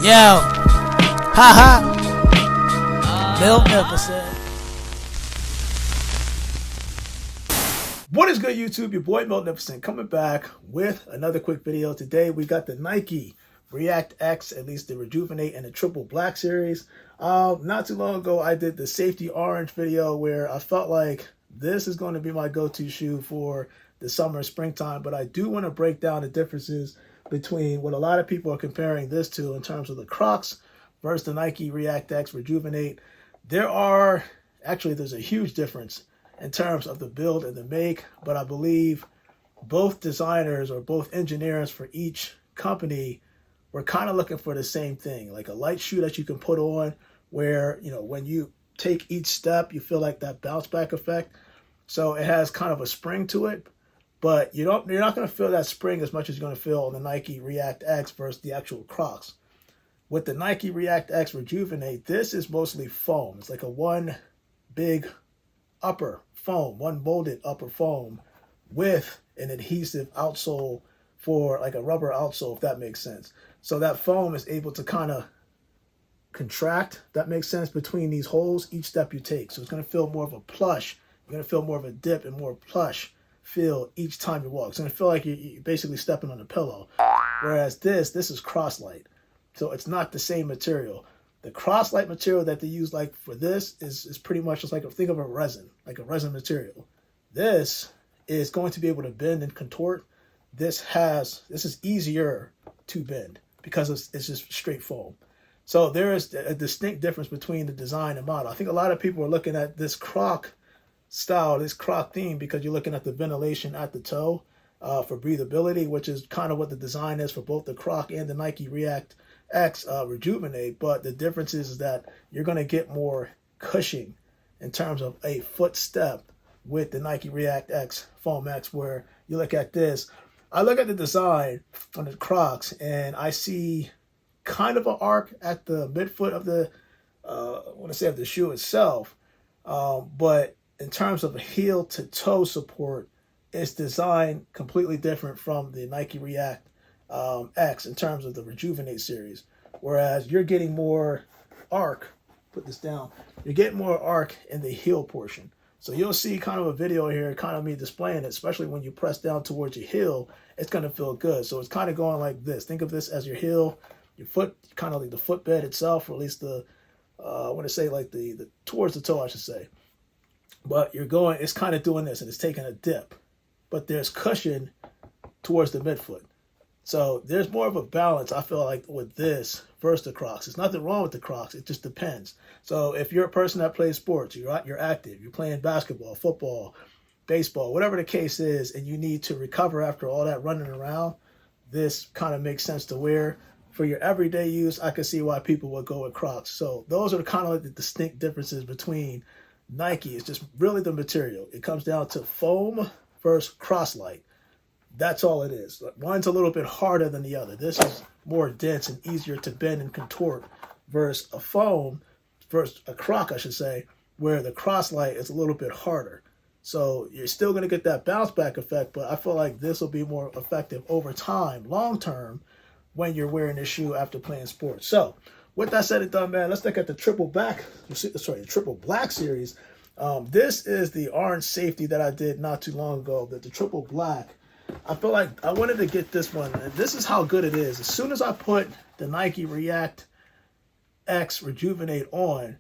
Yo, haha, Miltnificent. What is good, YouTube? Your boy Miltnificent coming back with another quick video. Today we got the Nike ReactX, at least the Rejuvenate and the Triple Black series. Not too long ago I did the safety orange video where I felt like this is going to be my go-to shoe for the summer and springtime, but I do want to break down the differences between what a lot of people are comparing this to in terms of the Crocs versus the Nike ReactX Rejuvenate. There's a huge difference in terms of the build and the make, but I believe both designers or both engineers for each company were kind of looking for the same thing, like a light shoe that you can put on where, you know, when you take each step, you feel like that bounce back effect. So it has kind of a spring to it, but you're not going to feel that spring as much as you're going to feel on the Nike ReactX versus the actual Crocs. With the Nike ReactX Rejuvenate, this is mostly foam. It's like a one big upper foam, one molded upper foam with an adhesive outsole for like a rubber outsole, if that makes sense. So that foam is able to kind of contract, that makes sense, between these holes each step you take. So it's going to feel more of a plush. You're going to feel more of a dip and more plush feel each time you walk. It's going to feel like you're basically stepping on a pillow. Whereas this is Croslite. So it's not the same material. The Croslite material that they use like for this is pretty much just like, think of a resin, like a resin material. This is going to be able to bend and contort. This is easier to bend because it's just straight foam. So there is a distinct difference between the design and model. I think a lot of people are looking at this Croc style, this Croc theme, because you're looking at the ventilation at the toe for breathability, which is kind of what the design is for both the Croc and the Nike ReactX Rejuvenate. But the difference is that you're going to get more cushioning in terms of a footstep with the Nike ReactX Foam X, where you look at this. I look at the design on the Crocs and I see kind of an arc at the midfoot of the, of the shoe itself. But in terms of heel to toe support, it's designed completely different from the Nike ReactX in terms of the Rejuvenate series. Whereas you're getting more arc, put this down, you're getting more arc in the heel portion. So you'll see kind of a video here, kind of me displaying it, especially when you press down towards your heel, it's going to feel good. So it's kind of going like this. Think of this as your heel, your foot, kind of like the footbed itself, or at least the, I want to say like the towards the toe, I should say. But it's kind of doing this and it's taking a dip, but there's cushion towards the midfoot. So there's more of a balance, I feel like, with this versus the Crocs. There's nothing wrong with the Crocs. It just depends. So if you're a person that plays sports, you're active, you're playing basketball, football, baseball, whatever the case is, and you need to recover after all that running around, this kind of makes sense to wear. For your everyday use, I can see why people would go with Crocs. So those are kind of like the distinct differences between Nike. It's just really the material. It comes down to foam versus Croslite. That's all it is. One's a little bit harder than the other. This is more dense and easier to bend and contort versus a foam, versus a Croc, I should say, where the Croslite is a little bit harder. So you're still going to get that bounce back effect, but I feel like this will be more effective over time, long term, when you're wearing this shoe after playing sports. So with that said and done, man, let's look at the Triple Black series. This is the orange safety that I did not too long ago, the Triple Black. I feel like I wanted to get this one. And this is how good it is. As soon as I put the Nike ReactX Rejuvenate on,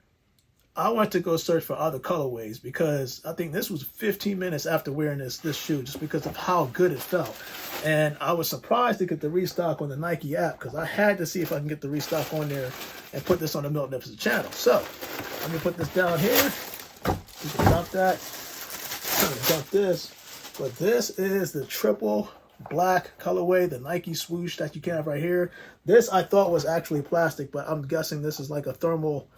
I went to go search for other colorways because I think this was 15 minutes after wearing this shoe, just because of how good it felt. And I was surprised to get the restock on the Nike app because I had to see if I can get the restock on there and put this on the Miltnificent channel. So let me put this down here. You can dump that. I'm gonna dump this. But this is the Triple Black colorway, the Nike swoosh that you can have right here. This I thought was actually plastic, but I'm guessing this is like a thermal.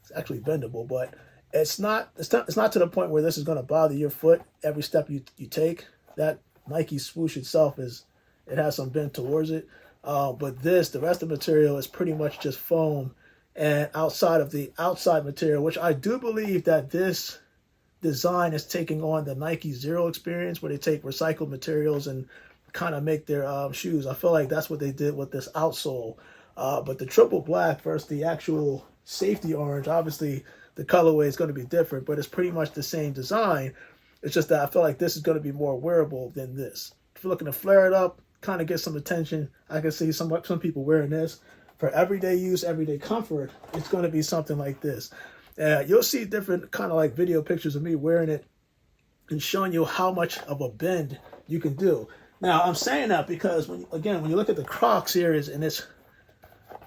It's actually bendable, but it's not to the point where this is going to bother your foot every step you take. That Nike swoosh itself it has some bend towards it. But the rest of the material is pretty much just foam, and outside of the outside material, which I do believe that this design is taking on the Nike Zero experience, where they take recycled materials and kind of make their shoes. I feel like that's what they did with this outsole But the triple black versus the actual safety orange, obviously the colorway is going to be different, but it's pretty much the same design. It's just that I feel like this is going to be more wearable than this. If you're looking to flare it up, kind of get some attention, I can see some people wearing this. For everyday use, everyday comfort, it's going to be something like this. You'll see different kind of like video pictures of me wearing it and showing you how much of a bend you can do. Now, I'm saying that because, when you look at the Croc series and its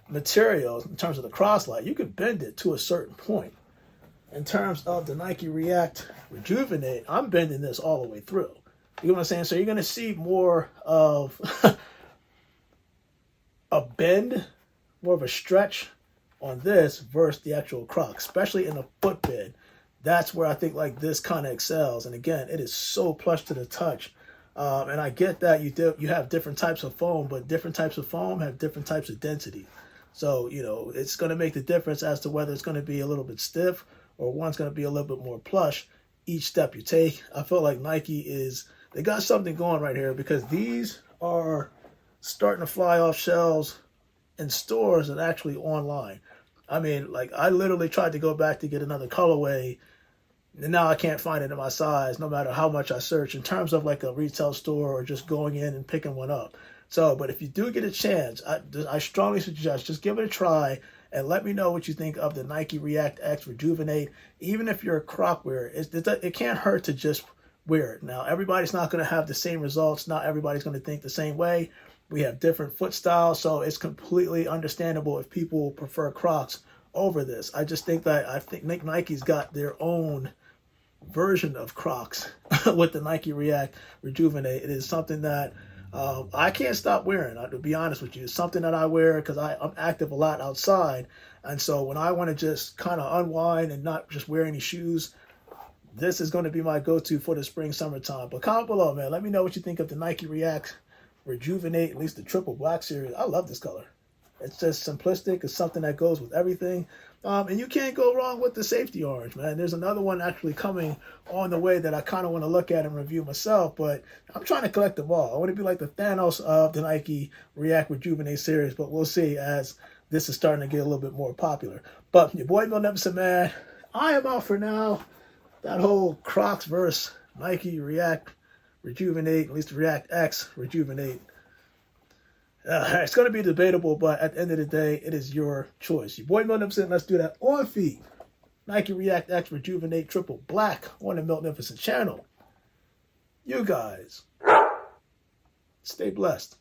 materials, in terms of the Crosslight, you can bend it to a certain point. In terms of the Nike React Rejuvenate, I'm bending this all the way through. You know what I'm saying? So you're going to see more of a bend, more of a stretch on this versus the actual Croc, especially in the foot bed. That's where I think like this kind of excels. And again, it is so plush to the touch. And I get that you have different types of foam, but different types of foam have different types of density. So, you know, it's going to make the difference as to whether it's going to be a little bit stiff or one's going to be a little bit more plush each step you take. I feel like Nike they got something going right here, because these are starting to fly off shelves in stores and actually online. I mean, like, I literally tried to go back to get another colorway, and now I can't find it in my size, no matter how much I search, in terms of like a retail store or just going in and picking one up. So, but if you do get a chance, I strongly suggest just give it a try and let me know what you think of the Nike ReactX Rejuve8. Even if you're a Croc wearer, it can't hurt to just wear it. Now, everybody's not going to have the same results. Not everybody's going to think the same way. We have different foot styles, so it's completely understandable if people prefer Crocs over this. I just think Nike's got their own version of Crocs with the Nike React Rejuve8. It is something that I can't stop wearing, to be honest with you. It's something that I wear because I'm active a lot outside. And so when I want to just kind of unwind and not just wear any shoes, this is going to be my go-to for the spring, summertime. But comment below, man. Let me know what you think of the Nike React Rejuve8, at least the triple black series. I love this color. It's just simplistic. It's something that goes with everything. And you can't go wrong with the safety orange, man. There's another one actually coming on the way that I kind of want to look at and review myself, but I'm trying to collect them all. I want to be like the Thanos of the Nike React Rejuve8 series, but we'll see as this is starting to get a little bit more popular. But your boy Miltnificent, man, I am out for now. That whole Crocs versus Nike React Rejuve8, at least the ReactX Rejuve8. It's going to be debatable, but at the end of the day, it is your choice. Your boy Miltnificent, let's do that on feet. Nike ReactX Rejuve8 Triple Black on the Miltnificent channel. You guys, stay blessed.